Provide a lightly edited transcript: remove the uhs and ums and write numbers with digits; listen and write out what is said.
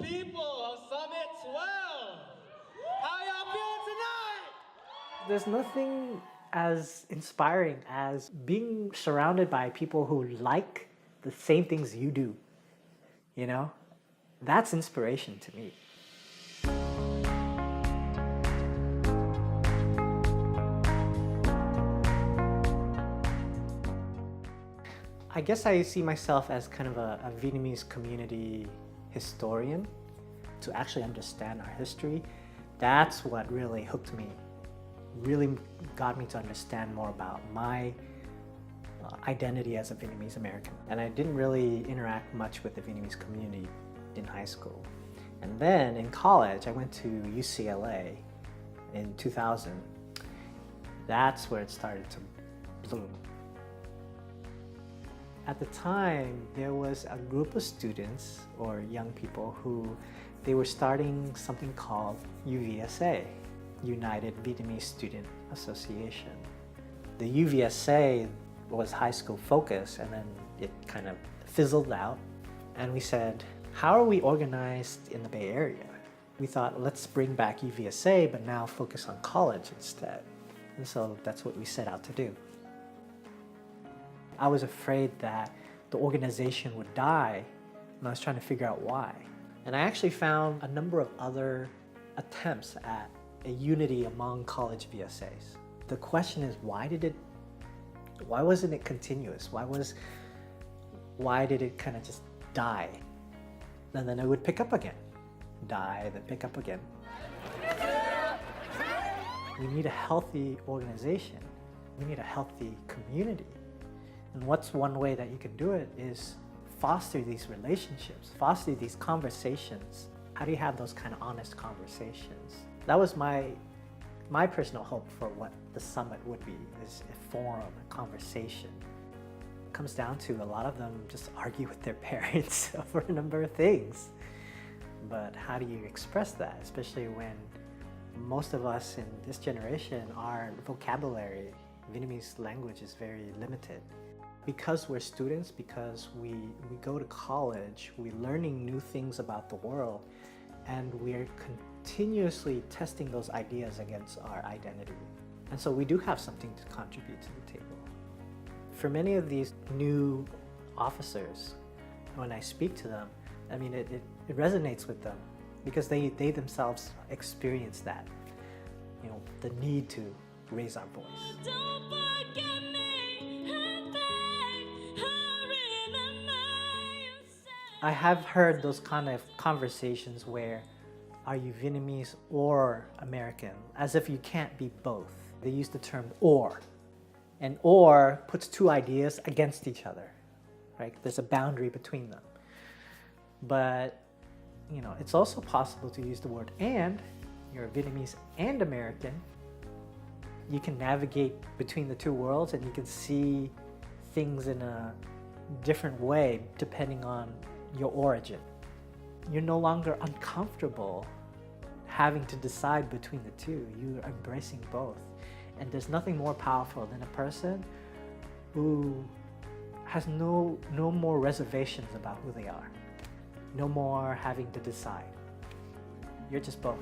people of Summit 12. How y'all feeling tonight? There's nothing as inspiring as being surrounded by people who like the same things you do. You know? That's inspiration to me. I guess I see myself as kind of a Vietnamese community historian to actually understand our history. That's what really hooked me, really got me to understand more about my identity as a Vietnamese American. And I didn't really interact much with the Vietnamese community in high school. And then in college, I went to UCLA in 2000. That's where it started to bloom. At the time, there was a group of students or young people who they were starting something called UVSA, United Vietnamese Student Association. The UVSA was high school focused, and then it kind of fizzled out. And we said, how are we organized in the Bay Area? We thought, let's bring back UVSA, but now focus on college instead. And so that's what we set out to do. I was afraid that the organization would die, and I was trying to figure out why. And I actually found a number of other attempts at a unity among college VSAs. The question is, why wasn't it continuous? Why did it kind of just die? And then it would pick up again, die, then pick up again. We need a healthy organization. We need a healthy community. And what's one way that you can do it is foster these relationships, foster these conversations. How do you have those kind of honest conversations? That was my personal hope for what the summit would be, is a forum, a conversation. It comes down to a lot of them just argue with their parents over a number of things. But how do you express that, especially when most of us in this generation, our vocabulary, Vietnamese language is very limited. Because we're students, because we go to college, we're learning new things about the world, and we're continuously testing those ideas against our identity. And so we do have something to contribute to the table. For many of these new officers, when I speak to them, I mean, it resonates with them because they themselves experience that, you know, the need to raise our voice. I have heard those kind of conversations where, are you Vietnamese or American? As if you can't be both. They use the term or. And or puts two ideas against each other, right? There's a boundary between them. But, you know, it's also possible to use the word and. You're Vietnamese and American. You can navigate between the two worlds and you can see things in a different way depending on your origin. You're no longer uncomfortable having to decide between the two. You're embracing both. And there's nothing more powerful than a person who has no more reservations about who they are. No more having to decide. You're just both.